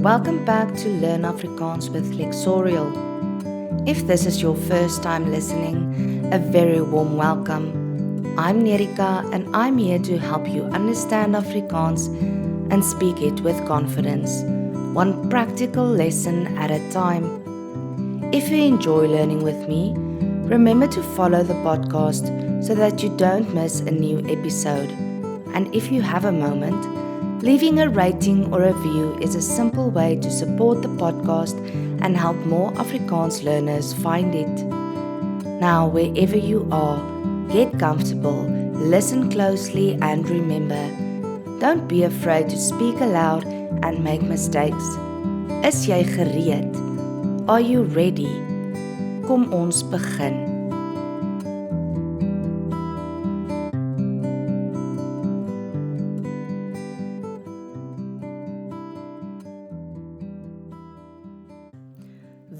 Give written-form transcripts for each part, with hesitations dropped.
Welcome back to Learn Afrikaans with Lexorial. If this is your first time listening, a very warm welcome. I'm Nerika and I'm here to help you understand Afrikaans and speak it with confidence, one practical lesson at a time. If you enjoy learning with me, remember to follow the podcast so that you don't miss a new episode. And if you have a moment, leaving a rating or a review is a simple way to support the podcast and help more Afrikaans learners find it. Now, wherever you are, get comfortable, listen closely, and remember, don't be afraid to speak aloud and make mistakes. Is jy gereed? Are you ready? Kom ons begin.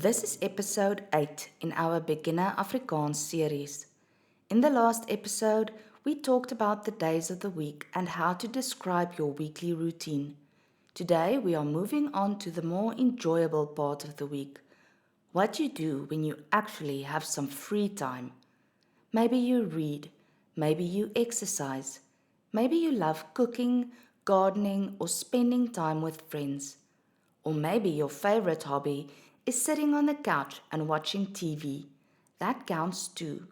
This is episode 8 in our Beginner Afrikaans series. In the last episode, we talked about the days of the week and how to describe your weekly routine. Today, we are moving on to the more enjoyable part of the week. What you do when you actually have some free time. Maybe you read, maybe you exercise, maybe you love cooking, gardening, or spending time with friends. Or maybe your favorite hobby is sitting on the couch and watching TV. That counts too.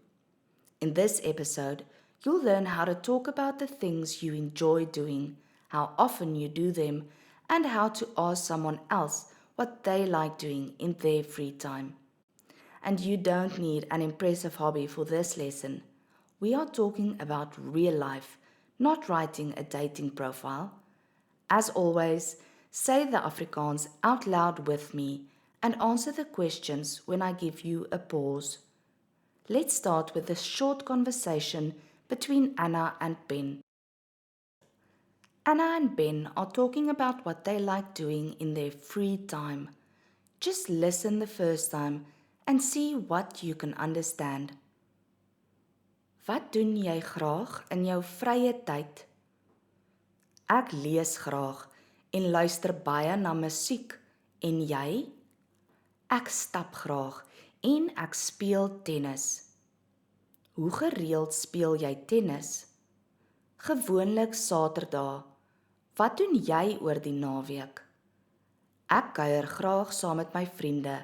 In this episode, you'll learn how to talk about the things you enjoy doing, how often you do them, and how to ask someone else what they like doing in their free time. And you don't need an impressive hobby for this lesson. We are talking about real life, not writing a dating profile. As always, say the Afrikaans out loud with me and answer the questions when I give you a pause. Let's start with a short conversation between Anna and Ben. Anna and Ben are talking about what they like doing in their free time. Just listen the first time and see what you can understand. Wat doen jy graag in jou vrye tyd? Ek lees graag en luister baie na musiek. En jy? Ek stap graag en ek speel tennis. Hoe gereeld speel jy tennis? Gewoonlik Saterdae. Wat doen jy oor die naweek? Ek kuier graag saam met my vriende,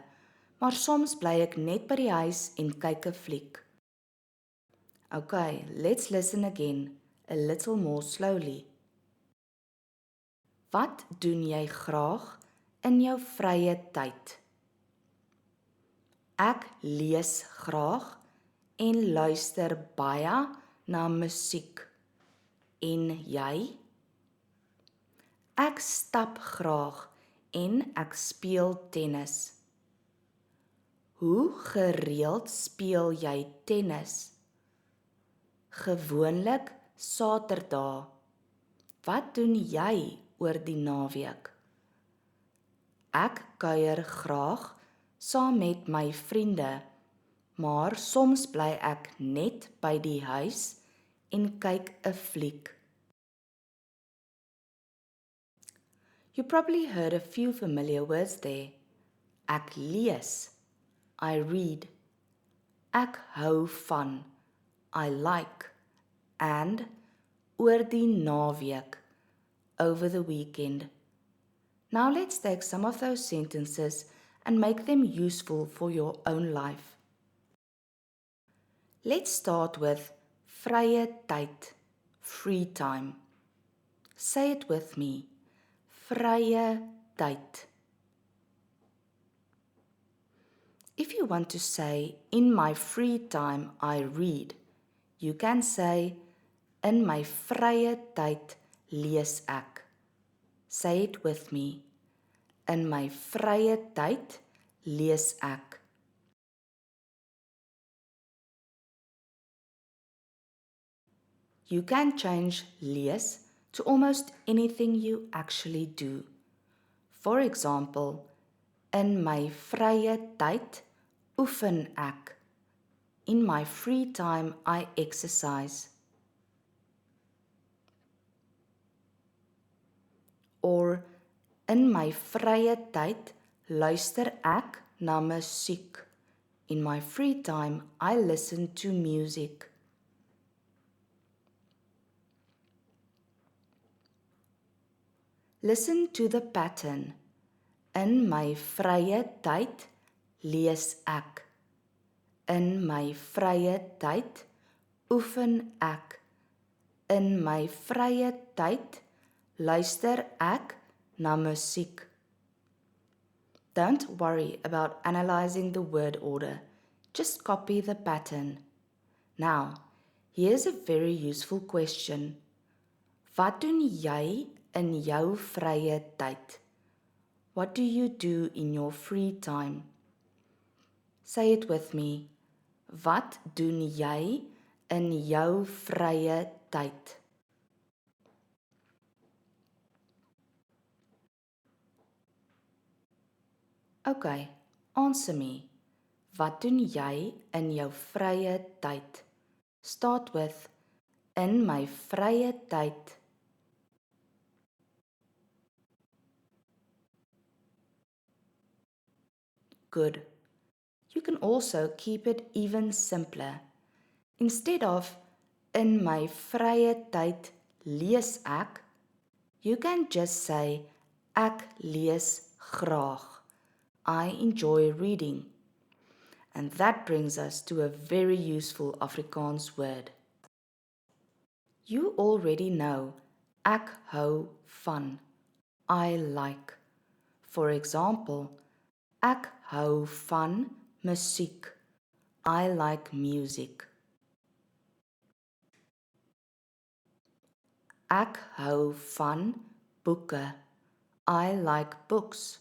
maar soms bly ek net by die huis en kyk 'n fliek. Okay, let's listen again, a little more slowly. Wat doen jy graag in jou vrye tyd? Ek lees graag en luister baie na musiek. En jy? Ek stap graag en ek speel tennis. Hoe gereeld speel jy tennis? Gewoonlik Saterdae. Wat doen jy oor die naweek? Ek kuier graag saam met my vriende, maar soms bly ek net by die huis en kyk 'n fliek. You probably heard a few familiar words there. Ek lees, I read. Ek hou van, I like. And oor die naweek, over the weekend. Now let's take some of those sentences and make them useful for your own life. Let's start with vrye tyd, free time. Say it with me. Vrye tyd. If you want to say, in my free time I read, you can say, in my vrye tyd lees ek. Say it with me. In my vrye tyd lees ek. You can change lees to almost anything you actually do. For example, in my vrye tyd oefen ek. In my free time I exercise. Or In my vrye tyd luister ek na musiek. In my free time, I listen to music. Listen to the pattern. In my vrye tyd lees ek. In my vrye tyd oefen ek. In my vrye tyd luister ek na musiek. Don't worry about analyzing the word order. Just copy the pattern. Now, here's a very useful question. Wat doen jy in jou vrye tyd? What do you do in your free time? Say it with me. Wat doen jy in jou vrye tyd? Okay, answer me. Wat doen jy in jou vrye tyd? Start with in my vrye tyd. Good. You can also keep it even simpler. Instead of in my vrye tyd lees ek, you can just say ek lees graag. I enjoy reading. And that brings us to a very useful Afrikaans word. You already know ek hou van. I like. For example, ek hou van musiek. I like music. Ek hou van boeke. I like books.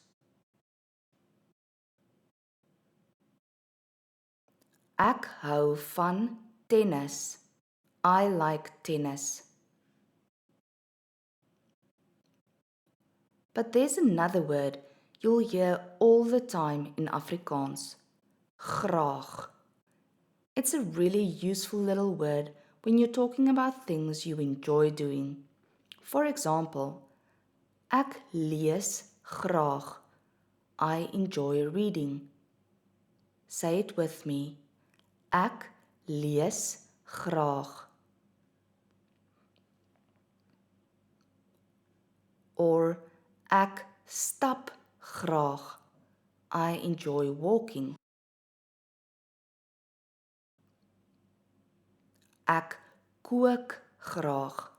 Ek hou van tennis. I like tennis. But there's another word you'll hear all the time in Afrikaans. Graag. It's a really useful little word when you're talking about things you enjoy doing. For example, ek lees graag. I enjoy reading. Say it with me. Ek lees graag. Or ek stap graag. I enjoy walking. Ek kook graag.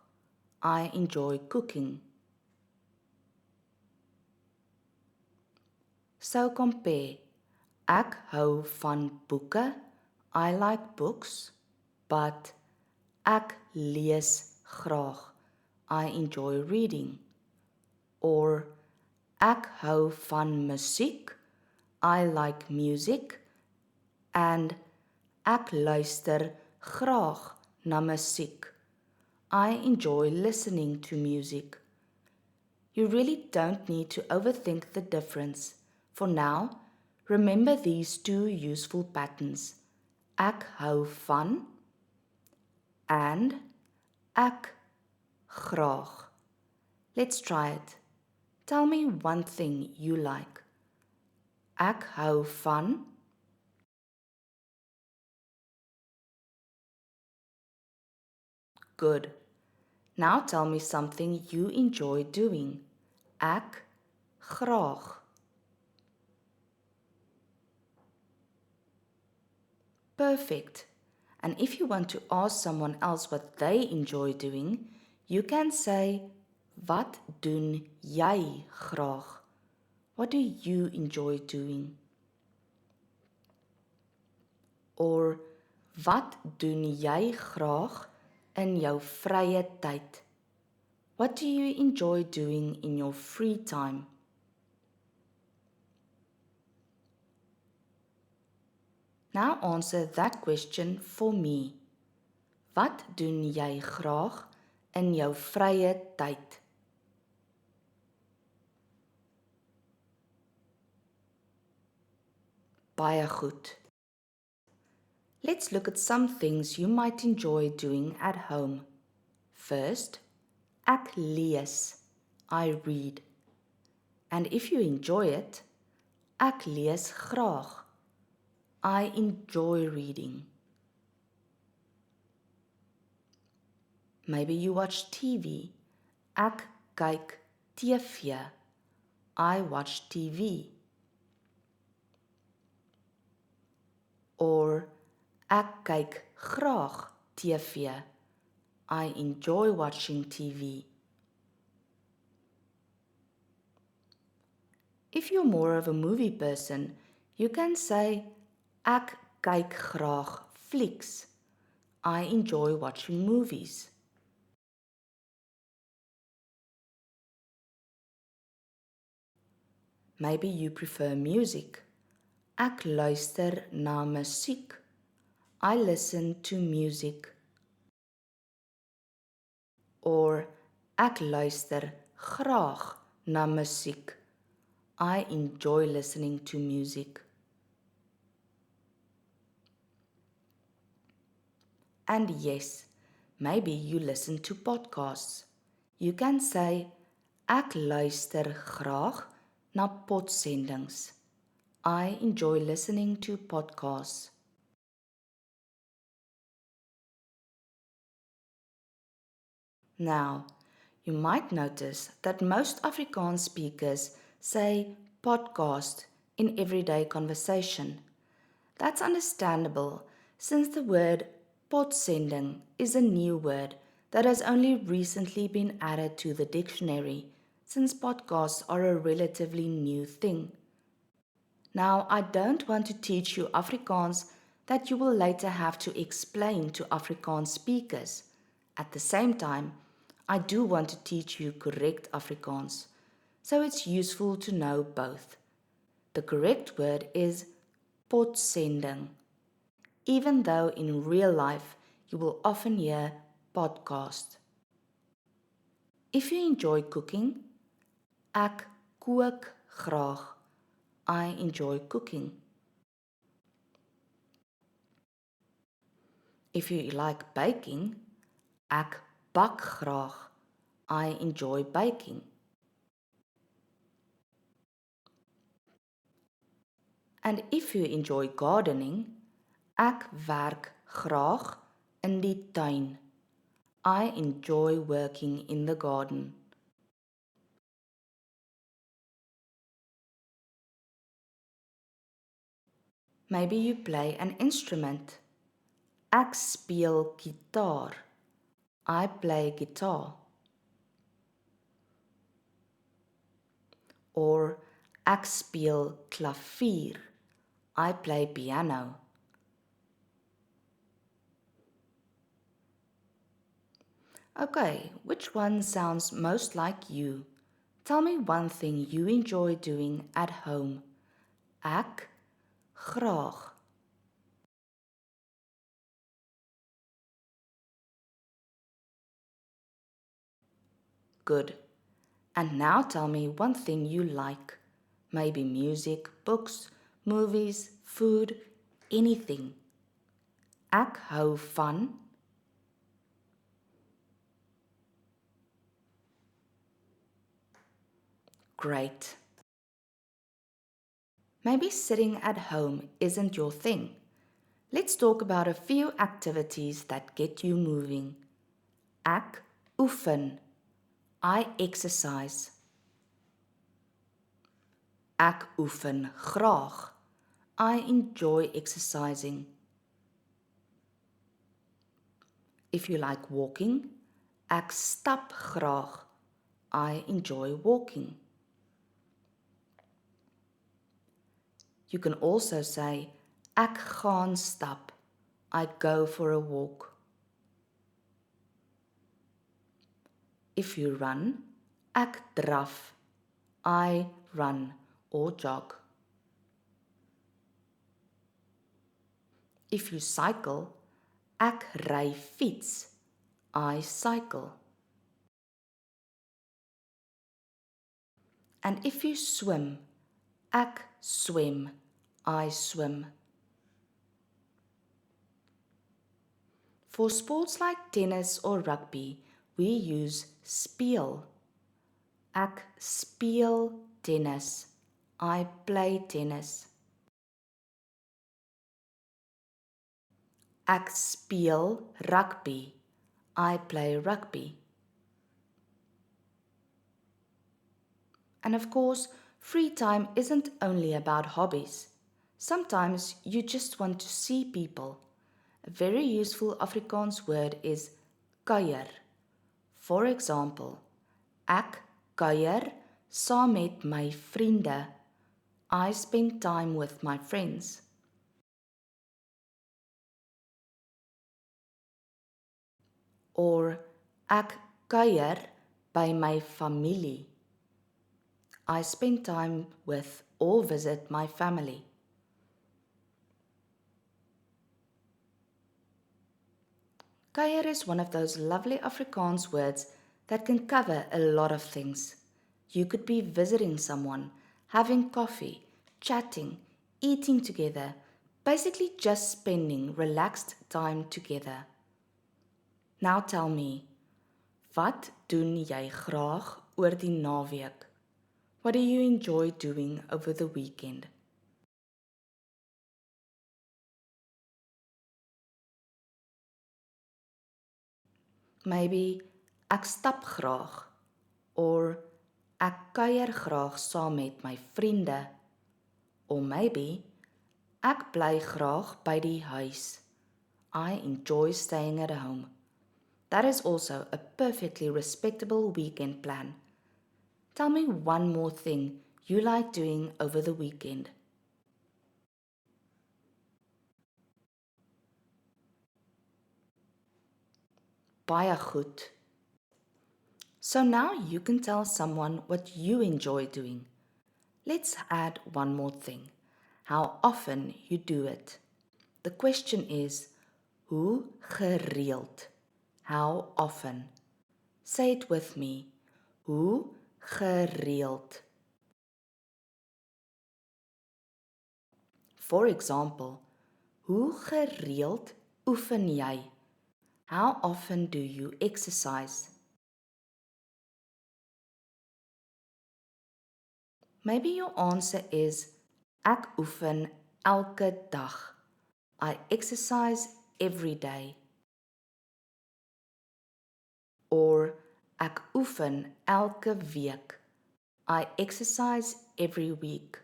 I enjoy cooking. So compare. Ek hou van boeke. I like books. But ek lees graag. I enjoy reading. Or ek hou van musiek. I like music. And ek luister graag na musiek. I enjoy listening to music. You really don't need to overthink the difference. For now, remember these two useful patterns. Ek hou van and ek graag. Let's try it. Tell me one thing you like. Ek hou van. Good. Now tell me something you enjoy doing. Ek graag. Perfect. And if you want to ask someone else what they enjoy doing, you can say, wat doen jy graag? What do you enjoy doing? Or, wat doen jy graag in jou vrye tyd? What do you enjoy doing in your free time? Now answer that question for me. Wat doen jy graag in jou vrye tyd? Baie goed. Let's look at some things you might enjoy doing at home. First, ek lees. I read. And if you enjoy it, ek lees graag. I enjoy reading. Maybe you watch TV. Ek kyk TV. I watch TV. Or ek kyk graag TV. I enjoy watching TV. If you're more of a movie person, you can say ek kyk graag flieks. I enjoy watching movies. Maybe you prefer music. Ek luister na musiek. I listen to music. Or ek luister graag na musiek. I enjoy listening to music. And yes, maybe you listen to podcasts. You can say ek luister graag na podsendings. I enjoy listening to podcasts. Now, you might notice that most Afrikaans speakers say podcast in everyday conversation. That's understandable since the word podsending is a new word that has only recently been added to the dictionary since podcasts are a relatively new thing. Now, I don't want to teach you Afrikaans that you will later have to explain to Afrikaans speakers. At the same time, I do want to teach you correct Afrikaans, so it's useful to know both. The correct word is podsending, even though in real life you will often hear podcast. If you enjoy cooking, ek kook graag. I enjoy cooking. If you like baking, ek bak graag. I enjoy baking. And if you enjoy gardening, ek werk graag in die tuin. I enjoy working in the garden. Maybe you play an instrument. Ek speel gitaar. I play guitar. Or ek speel klavier. I play piano. Okay, which one sounds most like you? Tell me one thing you enjoy doing at home. Ek graag. Good. And now tell me one thing you like. Maybe music, books, movies, food, anything. Ek hou van. Great. Maybe sitting at home isn't your thing. Let's talk about a few activities that get you moving. Ek oefen. I exercise. Ek oefen graag. I enjoy exercising. If you like walking, ek stap graag. I enjoy walking. You can also say ek gaan stap. I go for a walk. If you run, ek draf. I run or jog. If you cycle, ek ry fiets. I cycle. And if you swim, ek swem. I swim. For sports like tennis or rugby, we use speel. Ek speel tennis. I play tennis. Ek speel rugby. I play rugby. And of course, free time isn't only about hobbies. Sometimes you just want to see people. A very useful Afrikaans word is kuier. For example, ek kuier saam met my vriende. I spend time with my friends. Or ek kuier by my familie. I spend time with or visit my family. Kuier is one of those lovely Afrikaans words that can cover a lot of things. You could be visiting someone, having coffee, chatting, eating together, basically just spending relaxed time together. Now tell me, wat doen jy graag oor die naweek? What do you enjoy doing over the weekend? Maybe ek stap graag or ek kuier graag saam met my vriende. Or maybe ek bly graag by die huis. I enjoy staying at home. That is also a perfectly respectable weekend plan. Tell me one more thing you like doing over the weekend. Baie goed. So now you can tell someone what you enjoy doing. Let's add one more thing. How often you do it. The question is, hoe gereeld? How often? Say it with me. Hoe gereeld? For example, hoe gereeld oefen jy? How often do you exercise? Maybe your answer is, ek oefen elke dag. I exercise every day. Or ek oefen elke week. I exercise every week.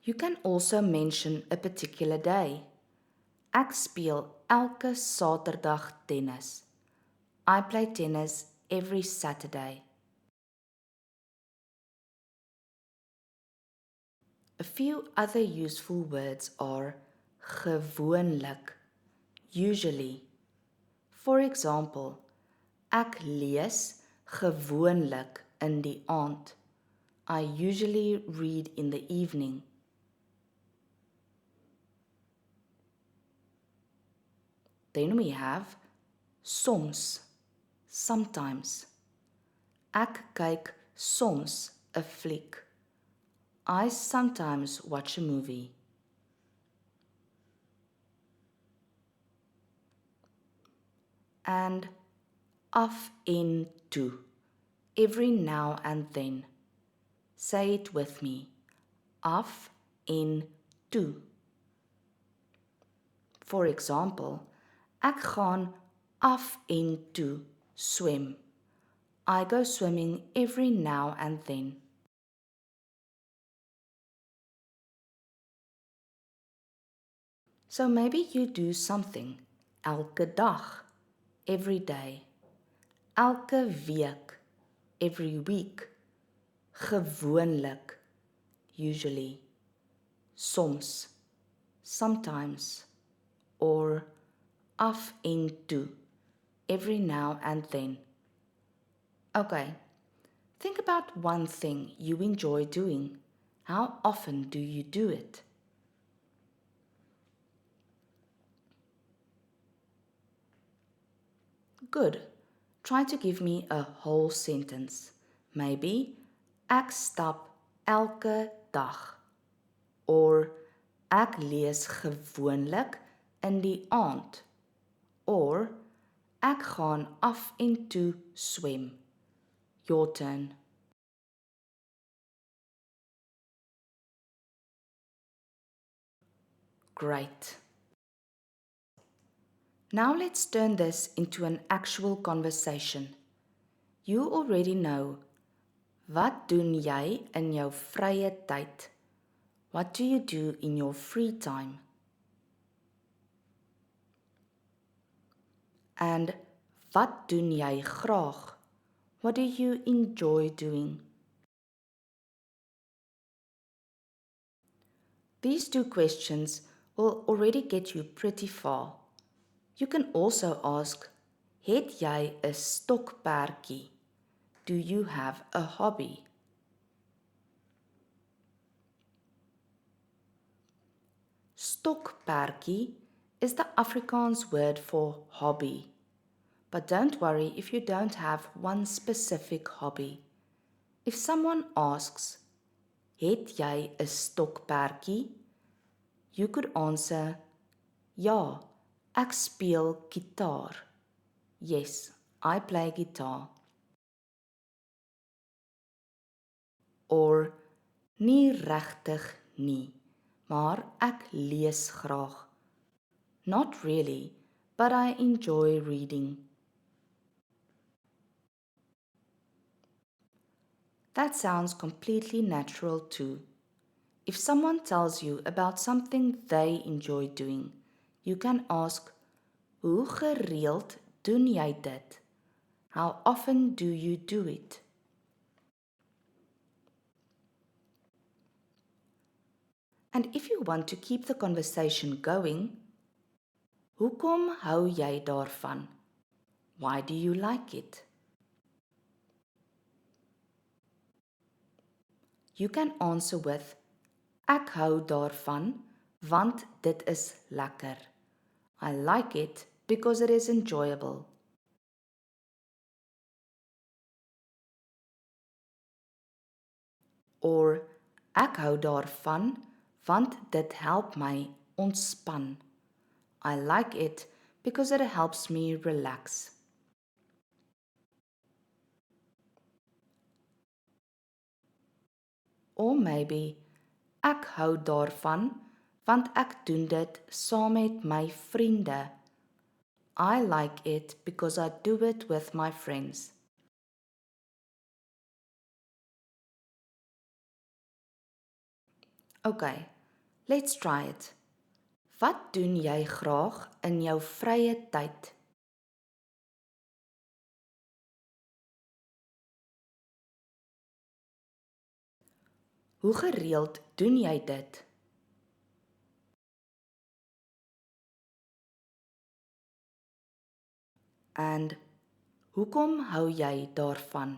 You can also mention a particular day. Ek speel elke Saterdag tennis. I play tennis every Saturday. A few other useful words are gewoonlik, usually. For example, ek lees gewoonlik in die aand. I usually read in the evening. Then we have soms, sometimes. Ek kyk soms 'n fliek. I sometimes watch a movie. And af en toe, every now and then. Say it with me. Af en toe. For example, ek gaan af en toe swem. I go swimming every now and then. So maybe you do something elke dag, every day, elke week, every week, gewoonlik, usually, soms, sometimes, or af en toe, every now and then. Okay, think about one thing you enjoy doing. How often do you do it? Good. Try to give me a whole sentence. Maybe, ek stap elke dag. Or, ek lees gewoonlik in die aand. Or, ek gaan af en toe swem. Your turn. Great. Now let's turn this into an actual conversation. You already know, wat doen jy in jou vrye tyd? What do you do in your free time? And wat doen jy graag? What do you enjoy doing? These two questions will already get you pretty far. You can also ask, het jy 'n stokperdjie? Do you have a hobby? Stokperdjie is the Afrikaans word for hobby. But don't worry if you don't have one specific hobby. If someone asks, het jy 'n stokperdjie? You could answer, ja, ek speel gitaar. Yes, I play guitar. Or, nie regtig nie, maar ek lees graag. Not really, but I enjoy reading. That sounds completely natural too. If someone tells you about something they enjoy doing, you can ask, hoe gereeld doen jy dit? How often do you do it? And if you want to keep the conversation going, hoekom hou jy daarvan? Why do you like it? You can answer with, ek hou daarvan, want dit is lekker. I like it because it is enjoyable. Or, ek hou daarvan, want dit help my ontspan. I like it because it helps me relax. Or maybe, ek hou daarvan, want ek doen dit saam met my vriende. I like it because I do it with my friends. Okay, let's try it. Wat doen jy graag in jou vrye tyd? Hoe gereeld doen jy dit? And hoekom hou jy daarvan?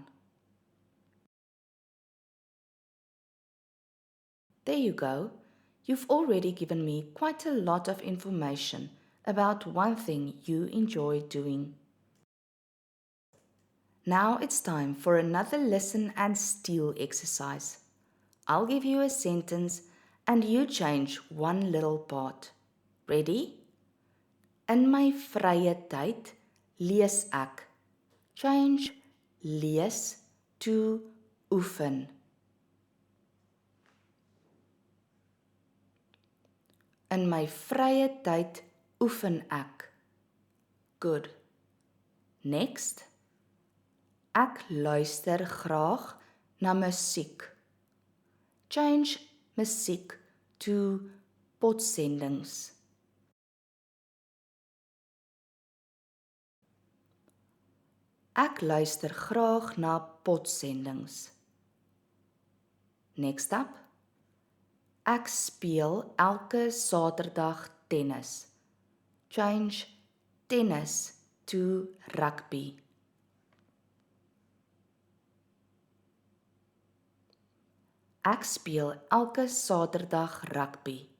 There you go. You've already given me quite a lot of information about one thing you enjoy doing. Now it's time for another listen and steal exercise. I'll give you a sentence and you change one little part. Ready? In my vrye tyd lees ek. Change lees to oefen. In my vrye tyd oefen ek. Good. Next. Ek luister graag na musiek. Change musiek to potsendings. Ek luister graag na potsendings. Next up. Ek speel elke Saterdag tennis. Change tennis to rugby. Ek speel elke Saterdag rugby.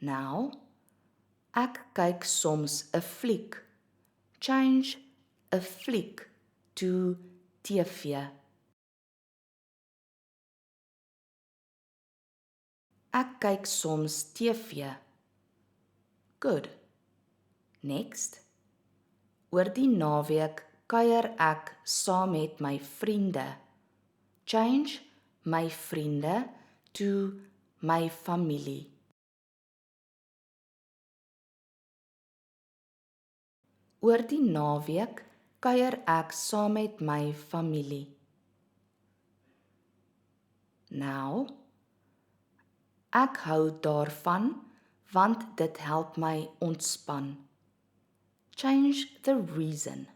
Now, ek kyk soms 'n fliek. Change 'n fliek to TV. Ek kyk soms TV. Good. Next. Oor die naweek kuier ek saam met my vriende. Change my vriende to my familie. Oor die naweek kuier ek saam met my familie. Nou, ek hou daarvan want dit help my ontspan. Change the reason.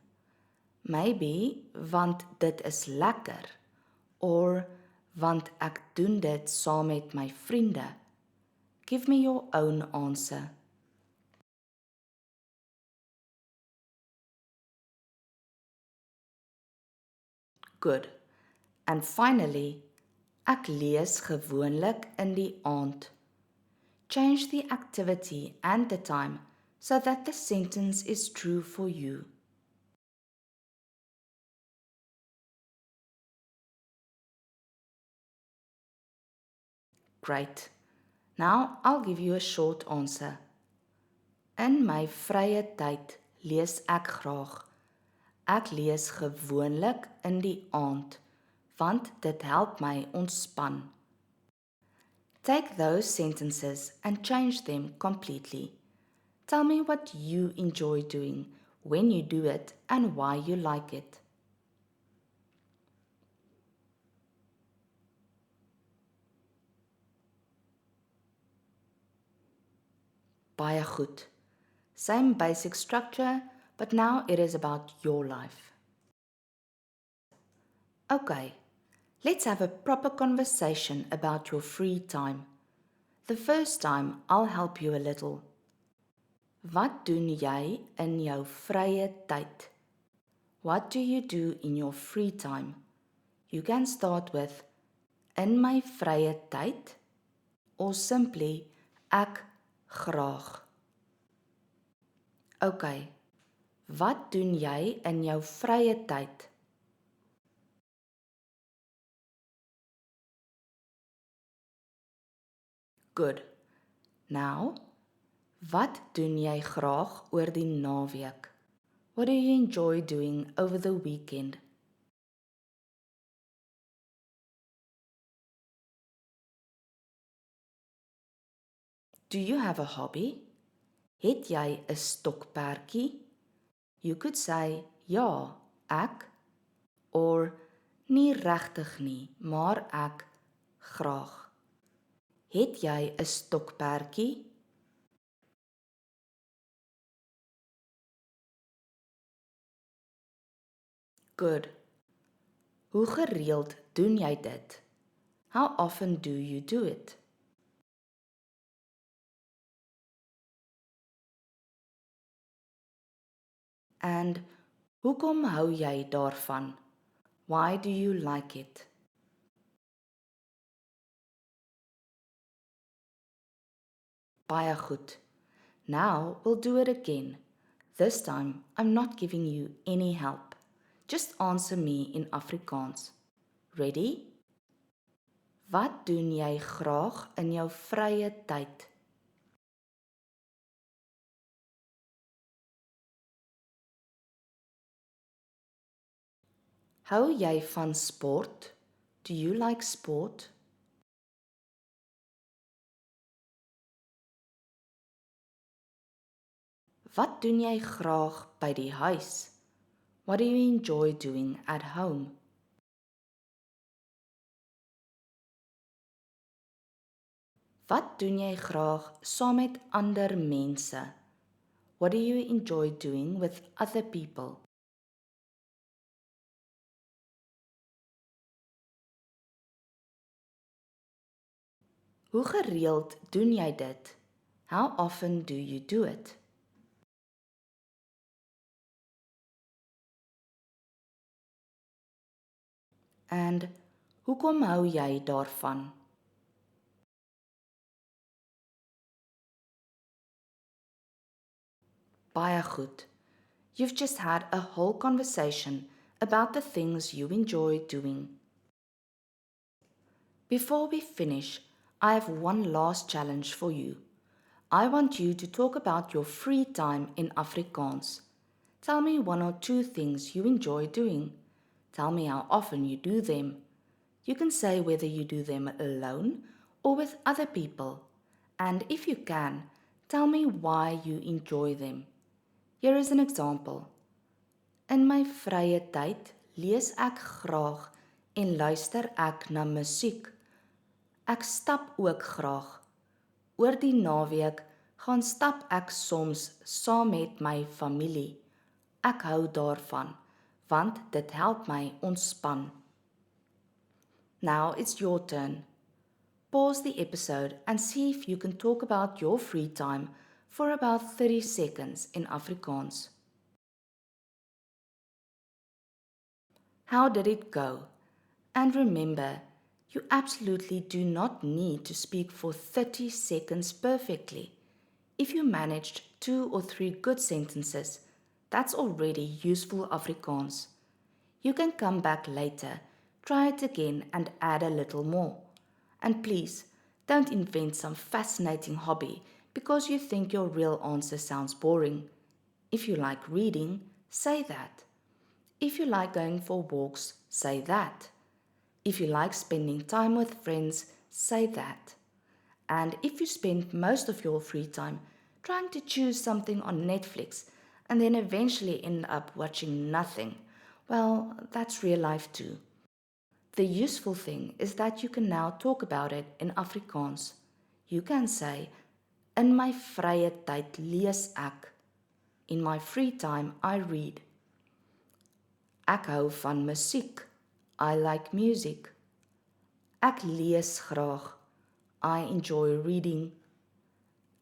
Maybe want dit is lekker or want ek doen dit saam met my vriende. Give me your own answer. Good. And finally, ek lees gewoonlik in die aand. Change the activity and the time so that the sentence is true for you. Great. Now I'll give you a short answer. In my vrye tyd lees ek graag. Ek lees gewoonlik in die aand, want dit help my ontspan. Take those sentences and change them completely. Tell me what you enjoy doing, when you do it, and why you like it. Baie goed. Same basic structure, but now it is about your life. Okay, let's have a proper conversation about your free time. The first time, I'll help you a little. Wat doen jy in jou vrye tyd? What do you do in your free time? You can start with in my vrye tyd or simply ek graag. Okay, wat doen jy in jou vrye tyd? Good. Now, wat doen jy graag oor die naweek? What do you enjoy doing over the weekend? Do you have a hobby? Het jy 'n stokperdjie? You could say ja, ek or nie regtig nie, maar ek graag. Het jy 'n stokperdjie? Good. Hoe gereeld doen jy dit? How often do you do it? And hoekom hou jy daarvan? Why do you like it? Baie goed. Now we'll do it again. This time I'm not giving you any help. Just answer me in Afrikaans. Ready? Wat doen jy graag in jou vrye tyd? Hou jy van sport? Do you like sport? Wat doen jy graag by die huis? What do you enjoy doing at home? Wat doen jy graag saam met ander mense? What do you enjoy doing with other people? Hoe gereeld doen jy dit? How often do you do it? And hoekom hou jy daarvan? Baie goed. You've just had a whole conversation about the things you enjoy doing. Before we finish, I have one last challenge for you. I want you to talk about your free time in Afrikaans. Tell me one or two things you enjoy doing. Tell me how often you do them. You can say whether you do them alone or with other people. And if you can, tell me why you enjoy them. Here is an example. In my vrye tyd lees ek graag en luister ek na musiek. Ek stap ook graag. Oor die naweek gaan stap ek soms saam met my familie. Ek hou daarvan, want dit help my ontspan. Now it's your turn. Pause the episode and see if you can talk about your free time for about 30 seconds in Afrikaans. How did it go? And remember, you absolutely do not need to speak for 30 seconds perfectly. If you managed 2 or 3 good sentences, that's already useful Afrikaans. You can come back later, try it again and add a little more. And please, don't invent some fascinating hobby because you think your real answer sounds boring. If you like reading, say that. If you like going for walks, say that. If you like spending time with friends, say that. And if you spend most of your free time trying to choose something on Netflix and then eventually end up watching nothing, well, that's real life too. The useful thing is that you can now talk about it in Afrikaans. You can say, in my vrye tyd lees ek. In my free time, I read. Ek hou van musiek. I like music. Ek lees graag. I enjoy reading.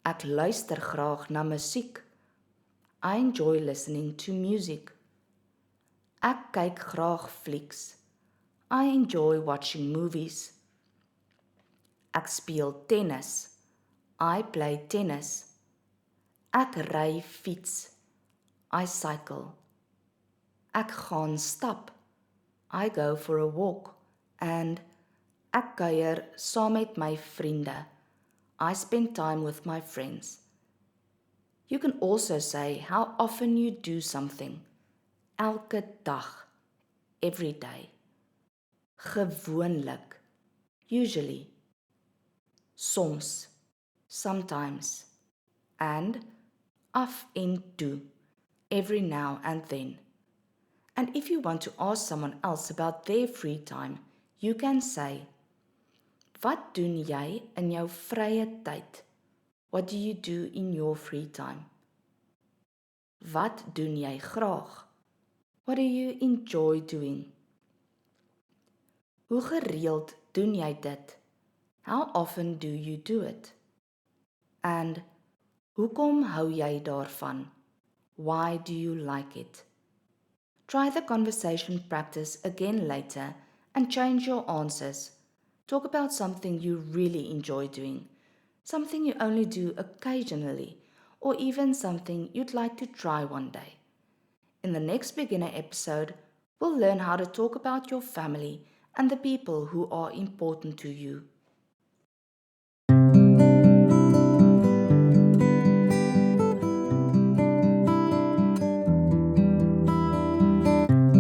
Ek luister graag na musiek. I enjoy listening to music. Ek kyk graag flieks. I enjoy watching movies. Ek speel tennis. I play tennis. Ek ry fiets. I cycle. Ek gaan stap. I go for a walk. And ek kuier saam met my vriende. I spend time with my friends. You can also say how often you do something. Elke dag. Every day. Gewoonlik. Usually. Soms. Sometimes. And af en toe. Every now and then. And if you want to ask someone else about their free time, you can say, wat doen jy in jou vrye tyd? What do you do in your free time? Wat doen jy graag? What do you enjoy doing? Hoe gereeld doen jy dit? How often do you do it? And hoekom hou jy daarvan? Why do you like it? Try the conversation practice again later and change your answers. Talk about something you really enjoy doing, something you only do occasionally, or even something you'd like to try one day. In the next beginner episode, we'll learn how to talk about your family and the people who are important to you.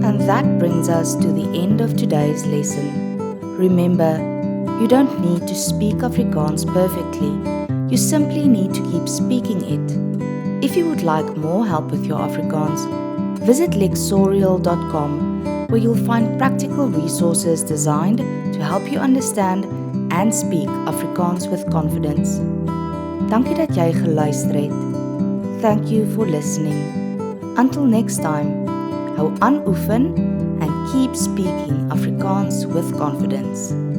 And that brings us to the end of today's lesson. Remember, you don't need to speak Afrikaans perfectly. You simply need to keep speaking it. If you would like more help with your Afrikaans, visit lexorial.com, where you'll find practical resources designed to help you understand and speak Afrikaans with confidence. Dankie dat jy geluister het. Thank you for listening. Until next time, hou aan oefen and keep speaking Afrikaans with confidence.